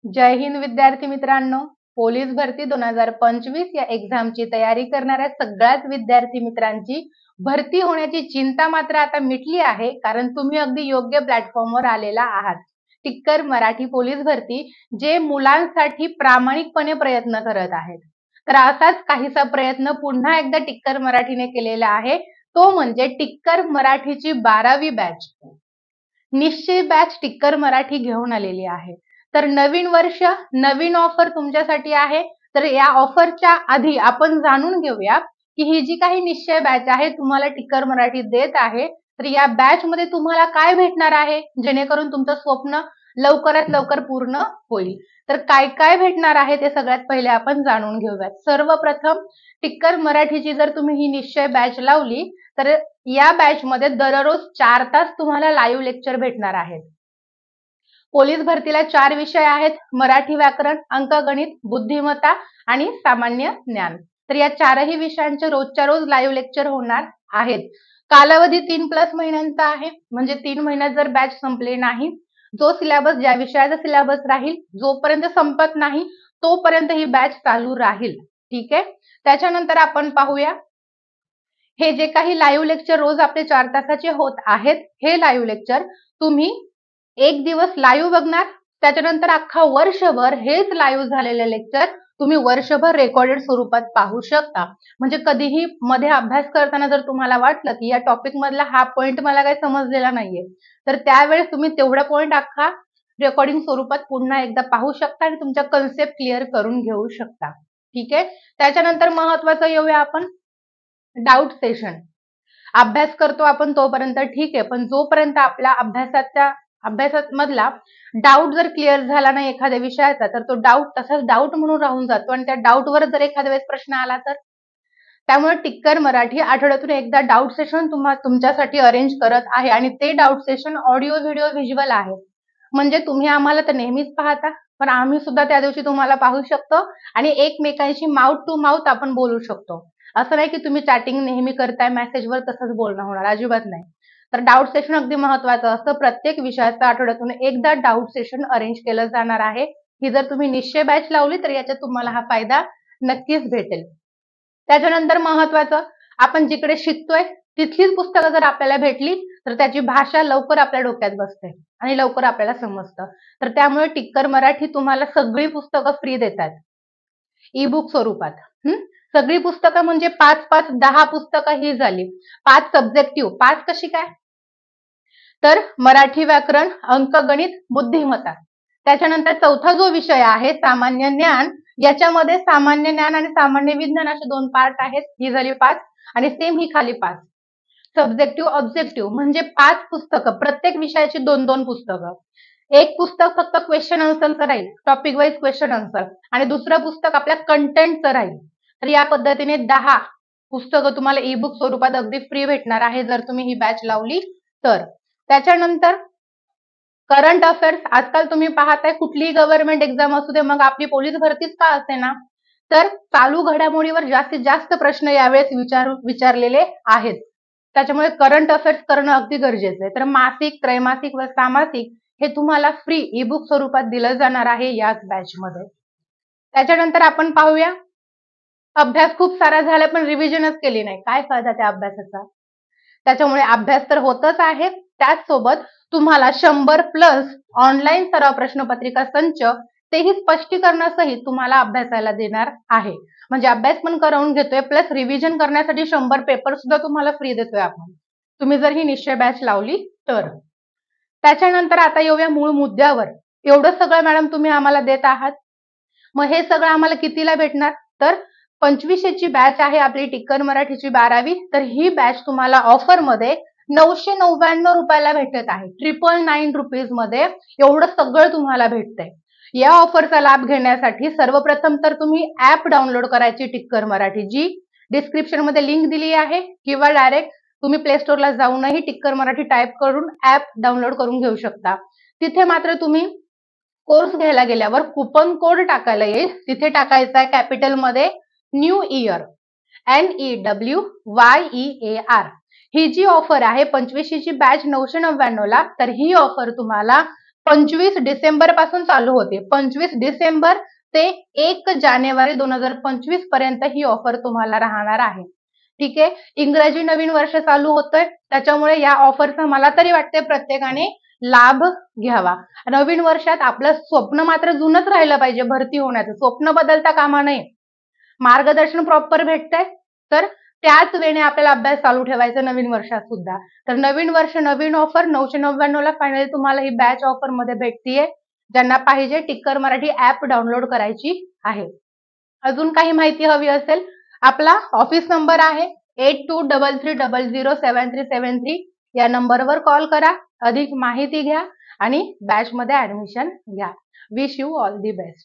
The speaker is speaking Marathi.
जय हिंद विद्यार्थी मित्रांनो, पोलीस भरती 2025 या एक्झामची तयारी करणाऱ्या सगळ्याच विद्यार्थी मित्रांची भरती होण्याची चिंता मात्र आता मिटली आहे, कारण तुम्ही अगदी योग्य प्लॅटफॉर्मवर आलेला आहात. टिक्कर मराठी पोलीस भरती जे मुलांसाठी प्रामाणिकपणे प्रयत्न करत आहेत. तर असाच काहीसा प्रयत्न पुन्हा एकदा टिक्कर मराठीने केलेला आहे, तो म्हणजे टिक्कर मराठीची 12वी बॅच. निश्चय बॅच टिक्कर मराठी घेऊन आलेली आहे. तर नवीन वर्ष नवीन ऑफर तुमच्यासाठी आहे. तर या ऑफरच्या आधी आपण जाणून घेऊया की ही जी काही निश्चय बॅच आहे तुम्हाला टिक्कर मराठी देत आहे, तर या बॅच मध्ये तुम्हाला काय भेटणार आहे जेणेकरून तुमचं स्वप्न लवकरात लवकर पूर्ण होईल. तर काय काय भेटणार आहे ते सगळ्यात पहिले आपण जाणून घेऊयात. सर्वप्रथम टिक्कर मराठीची जर तुम्ही ही निश्चय बॅच लावली तर या बॅच मध्ये दररोज 4 तास तुम्हाला लाईव्ह लेक्चर भेटणार आहेत. पोलीस भरतीला 4 विषय आहेत: मराठी व्याकरण, अंकगणित, बुद्धिमत्ता आणि सामान्य ज्ञान. तर या 4ही विषयांचे रोजच्या रोज लाईव्ह लेक्चर होणार आहेत. कालावधी 3+ महिन्यांचा आहे, म्हणजे 3 महिन्यात जर बॅच संपले नाही, जो सिलेबस ज्या विषयाचा सिलेबस राहील जोपर्यंत संपत नाही तोपर्यंत ही बॅच चालू राहील. ठीक आहे. त्याच्यानंतर आपण पाहूया हे जे काही लाईव्ह लेक्चर रोज आपले 4 तासाचे होत आहेत, हे लाईव्ह लेक्चर तुम्ही एक दिवस लाईव्ह बघणार, त्याच्यानंतर अख्खा वर्षभर हेच लाईव्ह झालेले लेक्चर तुम्ही वर्षभर रेकॉर्डेड स्वरूपात पाहू शकता. म्हणजे कधीही मध्ये अभ्यास करताना जर तुम्हाला वाटलं की या टॉपिक मधला हा पॉइंट मला काही समजलेला नाहीये, तर त्यावेळेस तुम्ही तेवढा पॉइंट अख्खा रेकॉर्डिंग स्वरूपात पुन्हा एकदा पाहू शकता आणि तुमच्या कन्सेप्ट क्लिअर करून घेऊ शकता. ठीक आहे. त्याच्यानंतर महत्वाचं येऊया आपण डाऊट सेशन. अभ्यास करतो आपण तोपर्यंत ठीक आहे, पण जोपर्यंत आपल्या अभ्यासात मधला डाऊट जर क्लिअर झाला नाही एखाद्या विषयाचा, तर तो डाऊट तसाच डाऊट म्हणून राहून जातो आणि त्या डाऊटवर जर एखाद्या वेळेस प्रश्न आला तर. त्यामुळे टिक्कर मराठी आठवड्यातून एकदा डाऊट सेशन तुमच्यासाठी अरेंज करत आहे आणि ते doubt session audio video visual आहे. म्हणजे तुम्ही आम्हाला तर नेहमीच पाहता, पण आम्ही सुद्धा त्या दिवशी तुम्हाला पाहू शकतो आणि एकमेकांशी माउथ टू माउथ आपण बोलू शकतो. असं नाही की तुम्ही चॅटिंग नेहमी करताय मेसेजवर तसंच बोलणं होणार, अजिबात नाही. तर डाऊट सेशन अगदी महत्वाचं असतं. प्रत्येक विषयाचं आठवड्यातून एकदा डाऊट सेशन अरेंज केलं जाणार आहे. ही जर तुम्ही निश्चय बॅच लावली तर याच्यात तुम्हाला हा फायदा नक्कीच भेटेल. त्याच्यानंतर महत्वाचं, आपण जिकडे शिकतोय तिथलीच पुस्तकं जर आपल्याला भेटली तर त्याची भाषा लवकर आपल्या डोक्यात बसते आणि लवकर आपल्याला समजतं. तर त्यामुळे टिक्कर मराठी तुम्हाला सगळी पुस्तकं फ्री देतात ई बुक स्वरूपात. सगळी पुस्तकं म्हणजे 5-5, 10 पुस्तकं ही झाली. 5 सब्जेक्टिव्ह. 5 कशी काय? तर मराठी व्याकरण, अंकगणित, बुद्धिमत्ता. त्याच्यानंतर चौथा जो विषय आहे सामान्य ज्ञान, याच्यामध्ये सामान्य ज्ञान आणि सामान्य विज्ञान असे 2 पार्ट आहेत. ही झाली 5 आणि सेम ही खाली 5. सब्जेक्टिव्ह ऑब्जेक्टिव्ह म्हणजे 5 पुस्तकं, प्रत्येक विषयाची 2-2 पुस्तकं. एक पुस्तक फक्त क्वेश्चन आन्सरचं राहील, टॉपिक वाईज क्वेश्चन आन्सर, आणि दुसरं पुस्तक आपल्या कंटेंटचं राहील. तर या पद्धतीने 10 पुस्तकं तुम्हाला ई बुक स्वरूपात अगदी फ्री भेटणार आहे जर तुम्ही ही बॅच लावली तर. त्याच्यानंतर करंट अफेअर्स. आजकाल तुम्ही पाहताय कुठलीही गव्हर्नमेंट एक्झाम असू दे, मग आपली पोलीस भरतीच का असे ना, तर चालू घडामोडीवर जास्तीत जास्त प्रश्न यावेळेस विचारलेले आहेत. त्याच्यामुळे करंट अफेअर्स करणं अगदी गरजेचं आहे. तर मासिक, त्रैमासिक व सामासिक हे तुम्हाला फ्री ई बुक स्वरूपात दिलं जाणार आहे याच बॅच मध्ये. त्याच्यानंतर आपण पाहूया अभ्यास खूप सारा झाला पण रिव्हिजनच केली नाही, काय फायदा त्या अभ्यासाचा. त्याच्यामुळे अभ्यास तर होतच आहे, त्याचसोबत तुम्हाला 100+ ऑनलाईन सराव प्रश्नपत्रिका संच, तेही स्पष्टीकरणासहित तुम्हाला अभ्यासाला देणार आहे. म्हणजे अभ्यास पण करून घेतोय प्लस रिव्हिजन करण्यासाठी 100 पेपर सुद्धा तुम्हाला फ्री देतोय आपण, तुम्ही जर ही निश्चय बॅच लावली तर. त्याच्यानंतर आता येऊया मूळ मुद्द्यावर. एवढं सगळं मॅडम तुम्ही आम्हाला देत आहात, मग हे सगळं आम्हाला कितीला भेटणार? तर 2500ची बॅच आहे आपली टिक्कर मराठीची 12वी. तर ही बॅच तुम्हाला ऑफर मध्ये 999 रुपयाला भेटत आहे. 999 रुपीज मध्ये एवढं सगळं तुम्हाला भेटतंय. या ऑफरचा लाभ घेण्यासाठी सर्वप्रथम तर तुम्ही ऍप डाउनलोड करायची टिक्कर मराठी, जी डिस्क्रिप्शन मध्ये लिंक दिली आहे, किंवा डायरेक्ट तुम्ही प्ले स्टोअरला जाऊनही टिक्कर मराठी टाईप करून ऍप डाउनलोड करून घेऊ शकता. तिथे मात्र तुम्ही कोर्स घ्यायला गेल्यावर कुपन कोड टाकायला येईल. तिथे टाकायचा आहे कॅपिटल मध्ये न्यू इयर, NEWYEAR. ही जी ऑफर आहे 2500ची बॅच 999 ला, तर ही ऑफर तुम्हाला 25 डिसेंबर पासून चालू होते. 25 डिसेंबर ते 1 जानेवारी 2025 पर्यंत ही ऑफर तुम्हाला राहणार आहे. ठीक आहे. इंग्रजी नवीन वर्ष चालू होतंय, त्याच्यामुळे या ऑफरचा मला तरी वाटते प्रत्येकाने लाभ घ्यावा. नवीन वर्षात आपलं स्वप्न मात्र जुनच राहिलं पाहिजे भरती होण्याचं. स्वप्न बदलता कामा नये. मार्गदर्शन प्रॉपर भेटतंय, तर त्याच वेळेने आपल्याला अभ्यास चालू ठेवायचा नवीन वर्षात सुद्धा. तर नवीन वर्ष नवीन ऑफर 999 ला फायनली तुम्हाला ही बॅच ऑफर मध्ये भेटतीये. ज्यांना पाहिजे टिक्कर मराठी ऍप डाउनलोड करायची आहे. अजून काही माहिती हवी असेल, आपला ऑफिस नंबर आहे 8233007373. या नंबरवर कॉल करा, अधिक माहिती घ्या आणि बॅच मध्ये ऍडमिशन घ्या. Wish you all the best.